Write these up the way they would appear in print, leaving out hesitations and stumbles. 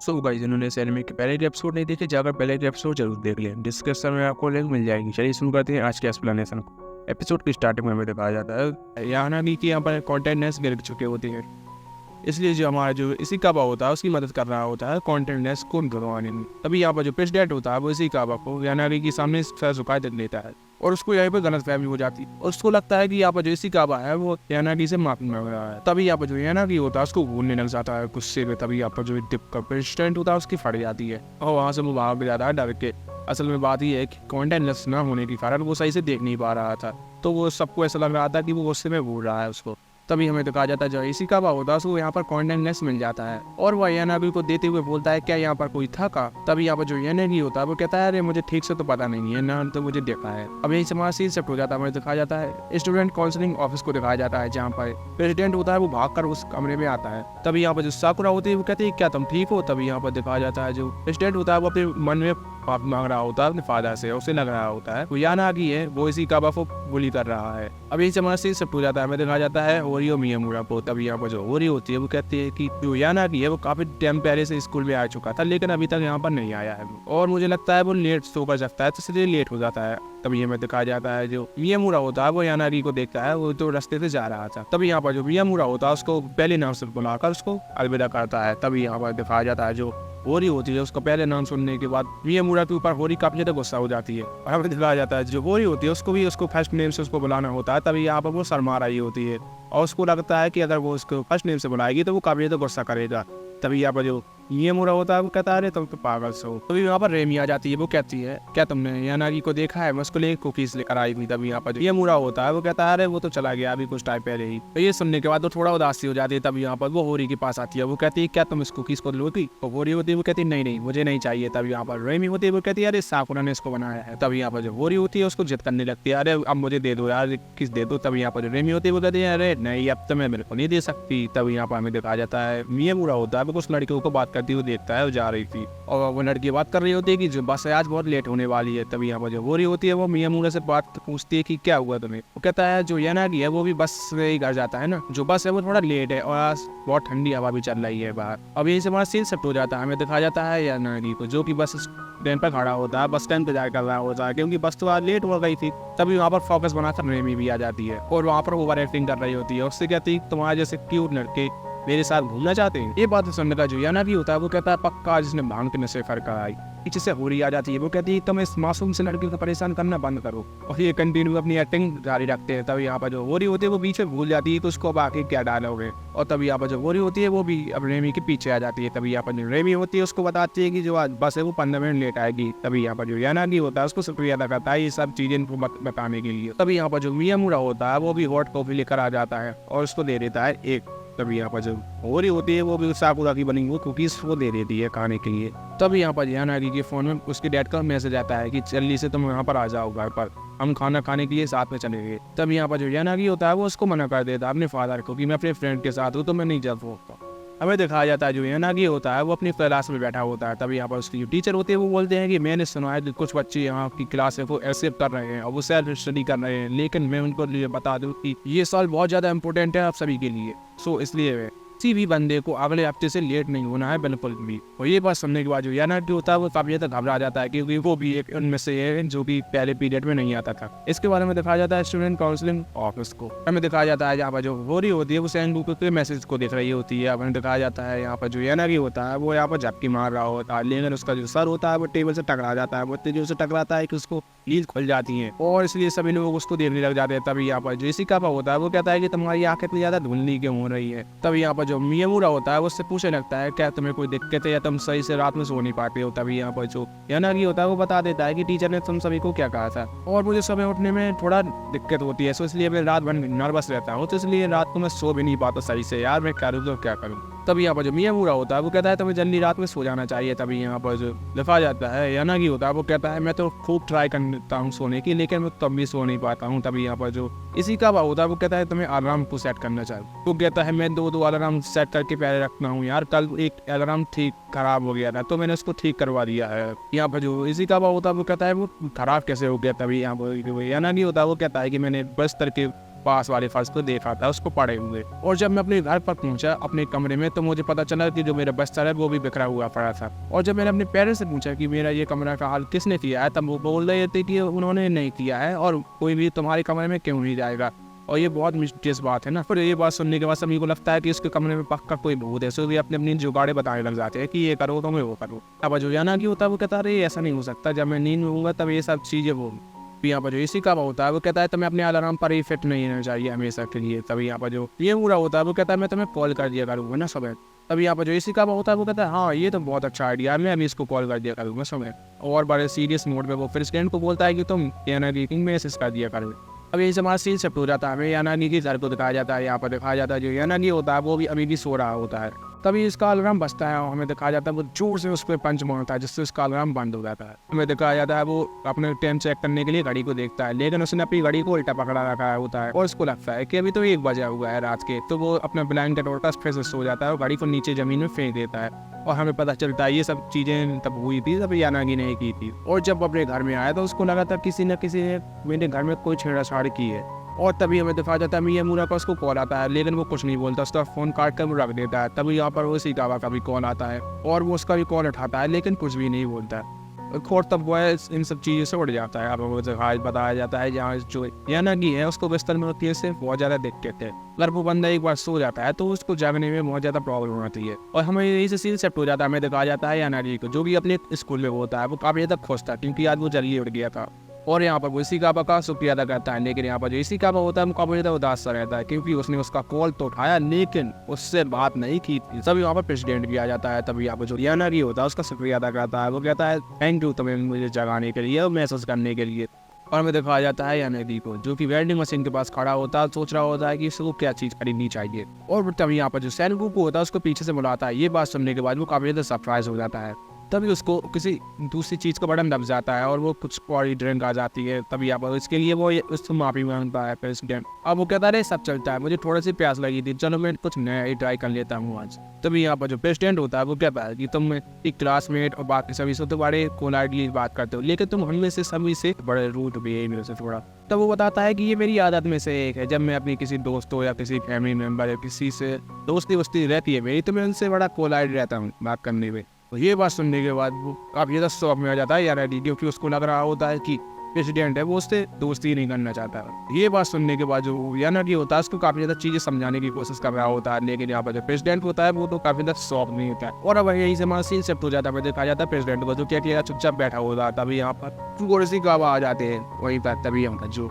So guys, जिन्होंने इस anime के पहले के एपिसोड नहीं देखे, जाकर पहले के एपिसोड जरूर देख लें। डिस्क्रिप्शन में आपको लिंक मिल जाएगी। चलिए शुरू करते हैं आज के एक्सप्लेनेशन। एपिसोड की स्टार्टिंग में हमें दिखाया जाता है यानागी कि यहाँ पर कॉन्टेंटनेस गिर चुके होते हैं, इसलिए जो हमारा जो इसी काबा होता है उसकी मदद कर रहा होता है कॉन्टेंटनेस को गिरवाने में। तभी यहाँ पर जो प्रेसिडेंट होता है वो इसी काबा को यानागी के सामने सर झुकाए देख लेता है और उसको यहाँ पर गलतफहमी हो जाती है। उसको लगता है कि यहाँ पर जो इसी काबा है वो यानागी से माफी मांग रहा है। तभी यहाँ पर जो यानागी होता है उसको भूलने लग जाता है गुस्से में। तभी यहाँ पर जो दिप का प्रेसिडेंट होता है उसकी फट जाती है और वहाँ से वो भाग जाता है डर के। असल में बात यह है कि कॉन्टेंटनेस न होने के कारण वो सही से देख नहीं पा रहा था, तो वो सबको ऐसा लग रहा था कि वो गुस्से में भूल रहा है उसको। तभी हमें दिखाया जाता है जो इसी काबा होता है उसको यहाँ पर कॉन्टेंटनेस मिल जाता है और वह यानागी को देते हुए बोलता है क्या यहाँ पर कोई था का। तभी यहाँ पर जो यानागी होता है वो कहता है अरे मुझे ठीक से तो पता नहीं है ना, तो मुझे देखा है। अब यही समाज सीन शिफ्ट हो जाता है। हमें दिखाया जाता है स्टूडेंट काउंसलिंग ऑफिस को दिखाया जाता है जहाँ पर प्रेसिडेंट होता है वो भागकर उस कमरे में आता है। तभी यहाँ पर जो साकुरा होती है वो कहती है क्या तुम ठीक हो। तभी यहाँ पर दिखाया जाता है जो प्रेसिडेंट होता है वो अपने मन में माफी मांग रहा होता है अपने फादर से। उसे लग रहा होता है वो यानागी है वो इसी काबा को बुली कर रहा है। अब यही समाज सीन शिफ्ट हो जाता है। हमें दिखाया जाता है ओरियो मियामुरा को। तभी यहाँ पर जो ओरी होती है वो कहती है कि जो यानागी है वो काफी टाइम पहले से स्कूल में आ चुका था लेकिन अभी तक यहाँ पर नहीं आया है और मुझे लगता है वो लेट सो कर सकता है, तो इसलिए लेट हो जाता है। तभी हमें दिखाया जाता है जो मियामुरा होता है वो यानागी को देखता है, वो तो रास्ते से जा रहा था। तभी यहाँ पर जो मियामुरा होता है उसको पहले नाम से बुलाकर उसको अलविदा करता है। तभी यहाँ पर दिखाया जाता है जो होरी होती है उसको पहले नाम सुनने के बाद मियामुरा के ऊपर होरी काफी ज्यादा गुस्सा हो जाती है और हमें दिखाया जाता है जो होरी होती है उसको भी उसको फर्स्ट नेम से उसको बुलाना होता है। तभी यहाँ पर वो शर्मा रही होती है और उसको लगता है कि अगर वो उसको फर्स्ट नेम से बुलाएगी तो वो काफी ज्यादा गुस्सा करेगा। तभी यहाँ पर जो मियामुरा होता है वो कहता है अरे तुम तो पागल हो। तभी यहाँ पर रेमी आ जाती है। वो कहती है क्या तुमने यानागी को देखा है, मैं उसको लेकर कुकीज लेकर आई थी। तभी यहाँ पर जो मियामुरा होता है वो कहता है अरे वो तो चला गया अभी कुछ टाइम पहले ही। तो ये सुनने के बाद वो थोड़ा उदासी हो जाती है। तभी यहाँ पर वो होरी के पास आती है। वो कहती है क्या तुम इस कुकीज को लोगी। तो होरी होती है वो कहती है नहीं नहीं मुझे नहीं चाहिए। तभी यहाँ पर रेमी होती है वो कहती है अरे साकुरा ने इसको बनाया है। तभी यहाँ पर जो होरी होती है उसको जिद करने लगती है अरे अब मुझे दे दो यार, किस दे दो। तभी यहाँ पर जो रेमी होती है वो कहती है अरे नहीं अब तो मैं मेरे को नहीं दे सकती। तभी यहाँ पर हमें दिखाया जाता है मियामुरा होता है वो कुछ लड़कियों को बात करती हुई देखता है जा रही थी और वो लड़की बात कर रही होती है कि जो बस आज बहुत लेट होने वाली है। तभी यहाँ पर जो होरी होती है वो मियामुरा से बात पूछती है कि क्या हुआ तुम्हें। वो कहता है जो यानागी है वो भी बस से ही घर जाता है ना, जो बस है वो थोड़ा लेट है और आज बहुत ठंडी हवा भी चल रही है बाहर। अब यही से हमारा सीन शिफ्ट हो जाता है। हमें दिखाया जाता है यानागी को जो कि बस स्टैंड पर खड़ा होता है, बस स्टैंड पे जाकर रहा होता है क्योंकि बस तो आज लेट हो गई थी। तभी वहाँ पर फोकस बनाकर रेमी भी आ जाती है और वहाँ पर ओवर एक्टिंग कर रही होती है। उससे कहती है तुम्हारे जैसे क्यूट लड़के मेरे साथ घूमना चाहते हैं। ये बात सुनने का जो यानागी होता है वो कहता है पक्का जिसने भांग के नशे कर आई। पीछे से होरी आ जाती है। वो कहती है तुम इस मासूम से लड़की को परेशान करना बंद करो और ये कंटिन्यू अपनी एक्टिंग जारी रखते हैं। तभी यहाँ पर जो होरी होती है वो बीच में भूल जाती है तो उसको अब आके क्या डालोगे। और तभी यहाँ पर जो होरी होती है वो भी अब रेमी के पीछे आ जाती है। तभी यहाँ पर जो रेमी होती है उसको बताती है कि जो आज बस है वो 15 मिनट लेट आएगी। तभी यहाँ पर जो यानागी होता है उसको शुक्रिया अदा करता है ये सब चीजें इनको बताने के लिए। तभी यहाँ पर जो मियामुरा होता है वो भी हॉट कॉफी लेकर आ जाता है और उसको दे देता है एक। तभी यहाँ पर जो होरी होती है वो भी साकुरा की बनी हुई कुकीज वो दे देती है खाने के लिए। तभी यहाँ पर यानागी के फोन में उसके डैड का मैसेज आता है कि जल्दी से तुम यहाँ पर आ जाओ घर पर, हम खाना खाने के लिए साथ में चलेंगे। तब यहाँ पर जो यानागी होता है वो उसको मना कर देता है अपने फादर को कि मैं अपने फ्रेंड के साथ हूँ तो मैं नहीं जा सकता। हमें दिखाया जाता है जो यानागी होता है वो अपनी क्लास में बैठा होता है। तभी यहाँ पर उसकी जो टीचर होती है वो बोलते हैं कि मैंने सुना है कुछ बच्चे यहाँ की क्लास को एक्सेप्ट कर रहे हैं और वो सेल्फ स्टडी कर रहे हैं, लेकिन मैं उनको बता दूँ कि ये साल बहुत ज़्यादा इंपॉर्टेंट है आप सभी के लिए। सो इसलिए किसी भी बंदे को अगले हफ्ते से लेट नहीं होना है बिल्कुल भी। और ये बात सुनने के बाद जो यानागी होता है वो काफी ज़्यादा घबरा जाता है क्योंकि वो भी एक उनमें से है जो भी पहले पीरियड में नहीं आता था। इसके बारे में दिखाया जाता है स्टूडेंट काउंसलिंग ऑफिस को। हमें दिखाया जाता है यहाँ पर जो होरी होती है वो सेंगुको के मैसेज को देख रही होती है। हमें दिखाया जाता है यहाँ पर जो यानागी होता है वो यहाँ पर झपकी मार रहा होता है लेकिन उसका जो सर होता है वो टेबल से टकरा जाता है। वो तेजी से टकराता है कि उसको नींद खुल जाती है और इसलिए सभी लोग उसको देखने लग जाते हैं। तभी यहाँ पर जो इसी काबा होता है वो कहता है कि तुम्हारी आंखें इतनी ज्यादा धुंधली क्यों हो रही है। तभी यहाँ पर जो मियामुरा होता है वो उससे पूछने लगता है क्या तुम्हें कोई दिक्कत है या तुम सही से रात में सो नहीं पाते हो। तभी यहाँ पर जो यानागी होता है वो बता देता है कि टीचर ने तुम सभी को क्या कहा था और मुझे सुबह उठने में थोड़ा दिक्कत होती है, सो इसलिए मैं रात भर नर्वस रहता हूँ, तो इसलिए रात को मैं सो भी नहीं पाता सही से। यार मैं करूँ तो क्या करूँ। तभी यहाँ पर जो मियामुरा होता है वो कहता है तुम्हें जल्दी रात में सो जाना चाहिए। तभी यहाँ पर जो लिखा जाता है यानागी होता है वो कहता है मैं तो खूब ट्राई करता हूँ सोने की लेकिन मैं तब भी सो नहीं पाता हूँ। तभी यहाँ पर जो इसी का होता है वो कहता है तुम्हें अलार्म को सेट करना चाहिए। वो कहता है मैं दो अलार्म सेट करके पहले रखना हूँ यार, कल एक अलार्म ठीक खराब हो गया था तो मैंने उसको ठीक करवा दिया है। यहाँ पर जो इसी का होता है वो कहता है वो खराब कैसे हो गया। तभी यहाँ पर यानागी होता है वो कहता है कि मैंने बस्तर के पास वाले फर्श को देखा था उसको पड़े हुए। और जब मैं अपने घर पर पहुंचा अपने कमरे में तो मुझे पता चला कि जो मेरा बिस्तर है वो भी बिखरा हुआ पड़ा था। और जब मैंने अपने पेरेंट्स से पूछा कि मेरा ये कमरा का हाल किसने किया है, तब वो बोल रहे थे कि उन्होंने नहीं किया है और कोई भी तुम्हारे कमरे में क्यों नहीं जाएगा। और ये बहुत मिस्टीरियस बात है ना। फिर ये बात सुनने के बाद सभी को लगता है कि इसके कमरे में पक्का कोई भूत है, सो भी अपने अपनी जुगाड़े बताने लग जाते हैं कि ये करो तो मैं वो करूँ। अब जो याना की होता है वो कहता है ऐसा नहीं हो सकता, जब मैं नींद में हूँगा तब ये सब चीज़ें वो। यहाँ पर जो इसी का होता है वो कहता है तुम्हें अपने अलार्म पर ही फिट नहीं रहना चाहिए हमेशा के लिए। तभी यहाँ पर जो ये पूरा होता है वो कहता है मैं तुम्हें कॉल कर दिया करूँगा ना सुबह। तभी यहाँ पर जो इसी का होता है वो कहता है हाँ ये तो बहुत अच्छा आइडिया है, मैं अभी इसको कॉल कर दिया करूँगा सुबह। और बड़े सीरियस मोड में वो फिर स्टैंड को बोलता है कि तुम याना रीटिंग मैसेज कर दिया करो। अब यही से हमारा सीन शिफ्ट हो जाता है, हमें यानागी के घर को दिखाया जाता है। यहाँ पर दिखाया जाता है जो यानागी होता है वो भी अभी भी सो रहा होता है। तभी इसका अलार्म बजता है और हमें दिखाया जाता है वो जोर से उस पर पंच मारता है जिससे उसका अलार्म बंद हो जाता है। हमें दिखाया जाता है वो अपने टाइम चेक करने के लिए घड़ी को देखता है, लेकिन उसने अपनी घड़ी को उल्टा पकड़ा रखा होता है और उसको लगता है कि अभी तो 1 बजा हुआ है रात के। तो वो अपना ब्लैंकेट ओढ़कर फिर से सो जाता है और घड़ी को नीचे जमीन में फेंक देता है। और हमें पता चलता है ये सब चीज़ें तब हुई थी तब यानागी ने की थी। और जब अपने घर में आया तो उसको लगा था किसी न किसी ने मेरे घर में कोई छेड़छाड़ की है। और तभी हमें दिखाया जाता है मियामुरा का उसको कॉल आता है, लेकिन वो कुछ नहीं बोलता, उसका फ़ोन काट कर रख देता है। तभी यहाँ पर वो सीतावा का भी कॉल आता है और वो उसका भी कॉल उठाता है, लेकिन कुछ भी नहीं बोलता है। और तब वो इन सब चीज़ों से उड़ जाता है। अब वो जहाज बताया जाता है जहाँ जो यानागी है उसको बिस्तर में होती है से बहुत ज़्यादा दिक्कत है। अगर वो बंदा एक बार सो जाता है तो उसको जागने में बहुत ज़्यादा प्रॉब्लम होती है। और हमें यही से सीन शिफ्ट हो जाता है, हमें दिखाया जाता है यानागी को जो कि अपने स्कूल में होता है। वो काफ़ी ज़्यादा खुश था क्योंकि आज वो जल्दी उड़ गया था। और यहाँ पर वो इसी काबा का शुक्रिया अदा करता है, लेकिन यहाँ पर जो इसी काबा होता है वो काफी ज़्यादा उदास सा रहता है क्योंकि उसने उसका कॉल तो उठाया लेकिन उससे बात नहीं की थी। तभी यहाँ पर प्रेसिडेंट भी आ जाता है। तभी यहाँ पर जो यानागी होता है उसका शुक्रिया अदा करता है। वो कहता है थैंक यू तुम्हें मुझे जगाने के लिए और मैसेज करने के लिए। और हमें दिखाया जाता है यानागी को जो कि वेल्डिंग मशीन के पास खड़ा होता है, सोच रहा होता है कि इसको क्या चीज़ खरीदनी चाहिए। और तभी यहाँ पर जो सैनगू को होता है उसको पीछे से बुलाता है। ये बात सुनने के बाद वो काफ़ी ज़्यादा सरप्राइज हो जाता है। तभी उसको किसी दूसरी चीज़ का बटन दब जाता है और वो कुछ और ड्रिंक आ जाती है। तभी यहाँ पर इसके लिए वो उससे माफ़ी मांगता है प्रेसिडेंट। अब वो कहता है सब चलता है, मुझे थोड़ी सी प्यास लगी थी, चलो मैं कुछ नया ही ट्राई कर लेता हूँ आज। तभी यहाँ पर जो प्रेसिडेंट होता है वो कहता है कि तुम एक क्लासमेट और बाकी सभी से तो बड़े कोलाइटली बात करते हो, लेकिन तुम हम में से सभी से बड़े रूट भी है मेरे से थोड़ा। तब वो बताता है कि ये मेरी आदत में से एक है, जब मैं अपनी किसी दोस्त हो या किसी फैमिली मेम्बर या किसी से दोस्ती रहती है मेरी तो मैं उनसे बड़ा कोलाइट रहता हूँ बात करने में। तो ये बात सुनने के बाद वो काफ़ी ज़्यादा शौक में आ जाता है यानागी, क्योंकि उसको लग रहा होता है कि प्रेसिडेंट है वो उससे दोस्ती नहीं करना चाहता। ये बात सुनने के बाद जो यानागी होता है उसको काफ़ी ज़्यादा चीज़ें समझाने की कोशिश कर रहा होता है, लेकिन यहाँ पर जो प्रेसिडेंट होता है वो तो काफ़ी ज़्यादा शौक नहीं होता है। और अब यही से हमारा सीन शिफ्ट हो जाता है, देखा जाता है प्रेसिडेंट को जो क्या चुपचाप बैठा होता है। तभी यहाँ पर थोड़ी सी गावा आ जाते हैं वहीं पर। तभी यहाँ पर जो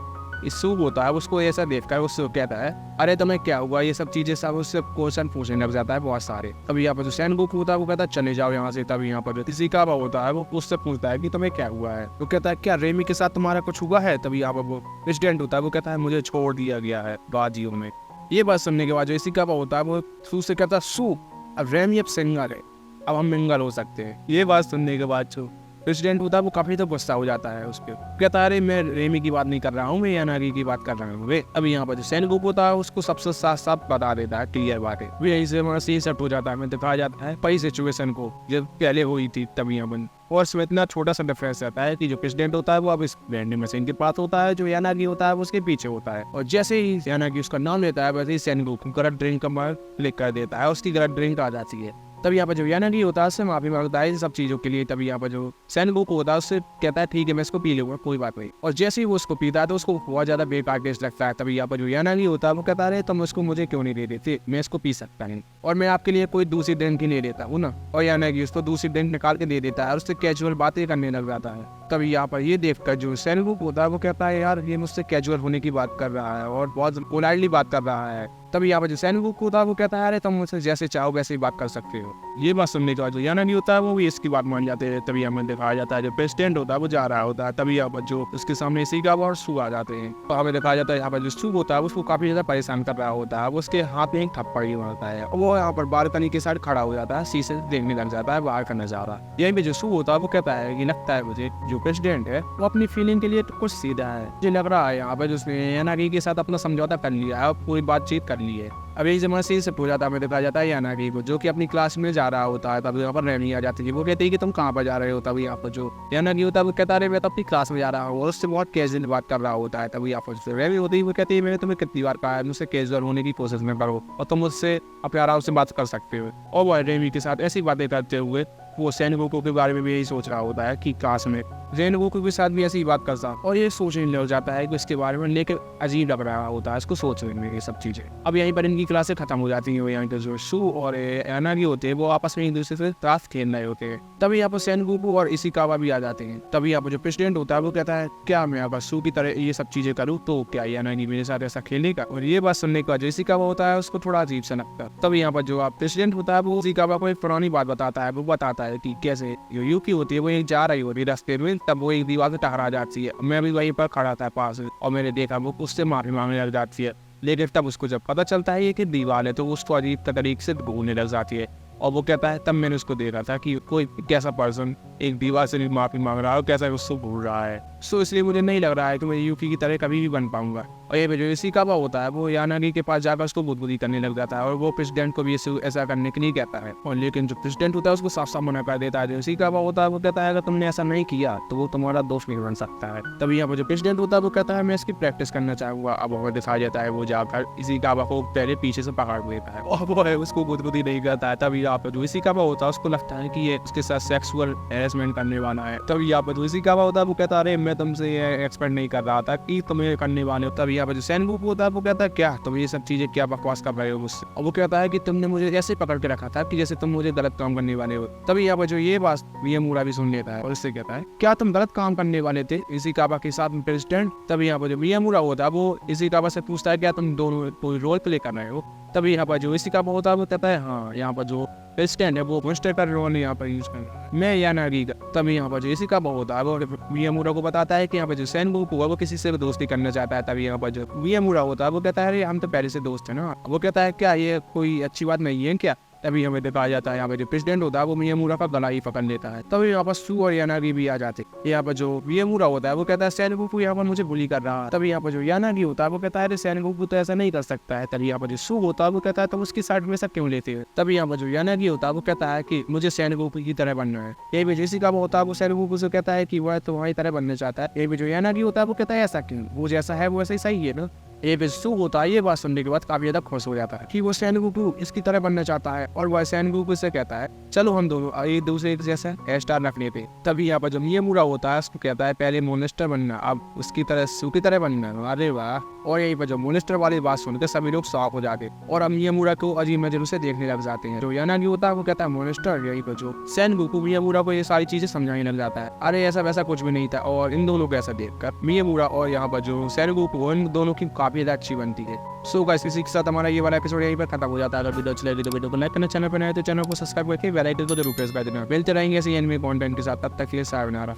सूप होता है उसको ऐसा देखकर उससे कहता है अरे तुम्हें क्या हुआ, ये सब चीजें सब उससे क्वेश्चन पूछने लग जाता है बहुत सारे। तभी यहाँ पर जो सैनगोकू होता है वो कहता है चले जाओ यहाँ से। तभी यहाँ पर किसी का होता है वो उससे पूछता है कि तुम्हें क्या हुआ है। वो कहता है क्या रेमी के साथ तुम्हारा कुछ हुआ है। तभी यहाँ पर वो प्रेसिडेंट होता है वो कहता है मुझे छोड़ दिया गया है बाजियों में। ये बात सुनने के बाद जो इसी का होता है वो सू से कहता है सू अब रेमी अब सिंगल है, अब हम मिंगल हो सकते हैं। ये बात सुनने के बाद जो प्रेसिडेंट होता है वो काफी तो गुस्सा हो जाता है उस पर, कहता है अरे मैं रेमी की बात नहीं कर रहा हूँ, मैं यानागी की बात कर रहा हूँ। वे अभी यहाँ पर जो सैनगोकू होता है उसको सबसे साफ साफ बता देता है क्लियर बातें। वे यहीं से हमारा सीन सेट हो जाता है, हमें दिखाया जाता है पहली सिचुएशन को जब पहले हुई थी तभी यहाँ पर। और इसमें इतना छोटा सा डिफरेंस रहता है कि जो प्रेसिडेंट होता है वो अब इस वेंडिंग मशीन के पास होता है, जो यानागी होता है वो उसके पीछे होता है। और जैसे ही यानागी उसका नाम लेता है वैसे ही सैनगोकू गलत ड्रिंक का क्लिक कर देता है, उसकी गलत ड्रिंक आ जाती है। तभी यहाँ पर जो यानागी होता है उससे माफी मांगता है इन सब चीज़ों के लिए। तभी यहाँ पर जो सैनगोकू होता है उससे कहता है ठीक है मैं इसको पी लूँगा कोई बात नहीं। और जैसे ही वो उसको पीता है तो उसको बहुत ज़्यादा बेकार टेस्ट लगता है। तभी यहाँ पर जो यानागी होता है वो कहता है तुम उसको मुझे क्यों नहीं दे देते, मैं इसको पी सकता हूँ और मैं आपके लिए कोई दूसरी ड्रिंक ही नहीं देता हूँ ना। और यानागी उसको दूसरी ड्रिंक निकाल के दे देता है और उससे कैजुअल बातें करने लग जाता है। तभी यहाँ पर ये देखकर जो सैनगोकू होता है वो कहता है यार ये मुझसे कैजुअल होने की बात कर रहा है और बहुत पोलाइटली बात कर रहा है। तभी यहाँ पर जो सैनगोकू होता है वो कहता है अरे तुम मुझसे जैसे चाहो वैसे ही बात कर सकते हो। ये बात सुनने के बाद जो यानागी होता है वो भी इसकी बात मान जाते हैं। तभी हमें दिखाया जाता है जो प्रेसिडेंट होता है वो जा रहा होता है। तभी यहाँ पर जो उसके सामने इसी का और सू आ जाते हैं। तो हमें दिखाया जाता है यहाँ पर जो सू होता है उसको काफी ज्यादा परेशान कर रहा होता है, वो उसके हाथ में एक थप्पड़ ही मारता है और वो यहाँ पर बालकनी के साइड खड़ा हो जाता है, शीशे से देखने लग जाता है बाहर का नजारा। यहीं पे जो सू होता है वो कहता है कि लगता है मुझे जो प्रेसिडेंट है वो अपनी फीलिंग के लिए तो कुछ सीधा है, मुझे लग रहा है यहाँ पर उसने यानागी के साथ अपना समझौता कर लिया है और पूरी बातचीत कर ली है। अब यही जमाना से शिफ्ट हो जाता है, हमें दिखाया जाता है यानागी को, जो कि अपनी क्लास में जा रहा होता है। तब यहाँ पर रहनी आ जाती है, वो कहती है कि तुम कहाँ पर जा रहे हो। तभी यहाँ पर जो यानागी होता है वो कहता है मैं तो अपनी क्लास में जा रहा हूँ, और उससे बहुत कैजुअल बात कर रहा होता है। तभी यहाँ पर वह भी होती है, वो कहती है मैंने तुम्हें कितनी बार कहा है मुझसे कैजुअल होने की कोशिश में करो, और तुम मुझसे अपने आराम से बात कर सकते हो। और वह रेमी के साथ ऐसी बातें करते हुए वो सेनगोकू के बारे में भी यही सोच रहा होता है कि काश में सेनगोकू के साथ भी ऐसी बात करता, और ये सोचने लग जाता है कि इसके बारे में, लेकिन अजीब लग रहा होता है इसको सोचने में ये सब चीज़ें। अब यहीं पर इनकी क्लासें खत्म हो जाती हैं। यहाँ के जो शू और यानागी होते हैं वो आपस में एक दूसरे से ताश खेल रहे होते हैं। तभी यहाँ पर सेनगोकू और इशिकावा भी आ जाते हैं। तभी यहाँ पर जो प्रेसिडेंट होता है वो कहता है क्या मैं यहाँ पर शू की तरह ये सब चीज़ें करूँ तो क्या यानागी मेरे साथ ऐसा खेलेगा। और ये बात सुनने के बाद जो इशिकावा होता है उसको थोड़ा अजीब सा लगता है। तभी यहाँ पर जो प्रेसिडेंट होता है वो इशिकावा को एक पुरानी बात बताता है। वो बताता है कि कैसे यूकी होती है वो एक जा रही होती है रास्ते में, तब वो एक दीवार से टकरा जाती है। मैं भी वहीं पर खड़ा था पास, और मैंने देखा वो उससे माफी मांगने लग जाती है। लेकिन तब उसको जब पता चलता है ये कि दीवार है तो उसको अजीब तरीके से घूरने लग जाती है। और वो कहता है तब मैंने उसको देखा था कि कोई कैसा पर्सन एक दीवार से माफी मांग रहा है और कैसा उसको भूल रहा है। सो इसलिए मुझे नहीं लग रहा है कि मैं यूकी की तरह कभी भी बन पाऊंगा। और ये जो इशिकावा होता है वो यानागी के पास जाकर उसको बुद्धि करने लग जाता है, और वो प्रेसिडेंट को भी ऐसा करने के लिए कहता है। और लेकिन जो प्रेसिडेंट होता है उसको साफ साफ मना कर देता है। जो इशिकावा होता है वो कहता है अगर तुमने ऐसा नहीं किया तो वो तुम्हारा दोस्त नहीं बन सकता है। तभी यहाँ पर जो प्रेसिडेंट होता है वो कहता है मैं इसकी प्रैक्टिस करना चाहूंगा। अब वो दिखाया जाता है वो जाकर इशिकावा को पहले पीछे से पकड़ लेता है, और वो है उसको बुद्धि नहीं करता है। तभी यहाँ पर जो इशिकावा होता है उसको लगता है कि ये उसके साथ सेक्सुअल हैरेसमेंट करने वाला है। तभी यहाँ पर जो इशिकावा होता है वो कहता है अरे मैं तुमसे एक्सपेक्ट नहीं कर रहा था कि तुम्हें करने वाले हो। तभी यहाँ पर जो सेनगोकू होता है वो कहता है क्या तुम ये सब चीजें क्या बकवास कर रहे हो मुझसे। और वो कहता है कि तुमने मुझे ऐसे पकड़ के रखा था कि जैसे तुम मुझे गलत काम करने वाले हो। तभी यहाँ पर जो ये बात मियामुरा भी सुन लेता है और उससे कहता है क्या तुम गलत काम करने वाले थे इशिकावा के साथ प्रेसिडेंट। तभी यहाँ पर जो मियामुरा होता है वो इशिकावा से पूछता है क्या तुम दोनों कोई रोल प्ले कर रहे हो। तभी यहाँ पर जो इशिकावा होता है वो कहता है हाँ यहाँ पर जो प्रेसिडेंट है वो मॉन्स्टर का रोल यहाँ पर यूज कर रहा है, मैं यानागी का। तभी यहाँ पर जो इशिकावा होता है वो मियामुरा को बताता है कि यहाँ पर जो सेनगोकू है वो किसी से दोस्ती करना चाहता है। तभी यहाँ पर जो मियामुरा होता है वो कहता है अरे हम तो पहले से दोस्त है ना। वो कहता है क्या ये कोई अच्छी बात नहीं है क्या। तभी हमें दिखाया जाता है यहाँ पे जो प्रेसिडेंट होता है वो मियामुरा का गला ही पकड़ लेता है। तभी यहाँ पर शू और यानागी भी आ जाते हैं। यहाँ पर जो मियामुरा होता है वो कहता है सेनगोकू यहाँ पर मुझे बुली कर रहा है। तभी यहाँ पर जो यानागी होता है वो कहता है अरे सेनगोकू तो ऐसा नहीं कर सकता है। तभी यहाँ पर जो शू होता है वो कहता है तुम उसकी साइड में सब क्यों लेते हो। तभी यहाँ पर जो यानागी होता है वो कहता है कि मुझे सेनगोकू की तरह बनना है। यही भी इशिकावा होता है वो सेनगोकू से कहता है कि वह तुम्हारी तरह बनना चाहता है। यही भी जो यानागी होता है वो कहता है ऐसा क्यों, वो जैसा है वो ऐसा ही सही है ना। ये बिस्सू होता है ये बात सुनने के बाद काफी ज्यादा खुश हो जाता है कि वो सेनगोकू इसकी तरह बनना चाहता है, और वह सेनगोकू से कहता है चलो हम दोनों एक दूसरे जैसा हेयर स्टाइल रख लेते हैं। तभी यहाँ पर जो मियामुरा होता है उसको कहता है पहले मॉन्स्टर बनना अब उसकी तरह शू की तरह बनना। अरे वाह। और यहीं पर जो मॉन्स्टर वाली बात सुनकर सभी लोग शॉक हो जाते हैं और अब मियामुरा को अजीब नजरों से देखने लग जाते हैं। जो यानागी होता है वो कहता है मॉन्स्टर। यहीं पर जो सेनगोकू मियामुरा को ये सारी चीजें समझाने लग जाता है अरे ऐसा वैसा कुछ भी नहीं था। और इन दोनों को ऐसा देखकर मियामुरा और यहाँ पर जो सेनगोकू इन दोनों की काफी ज्यादा अच्छी बनती है। सो गाइस इसी के साथ हमारा ये वाला एपिसोड यहीं पर खत्म हो जाता है। अगर वीडियो अच्छी लगी तो वीडियो को लाइक करना, चैनल पर नए तो चैनल को सब्सक्राइब करके बेल आइकन को जरूर प्रेस कर देना। मिलते रहेंगे ऐसे एनिमे कंटेंट के साथ, तब तक के लिए सायोनारा।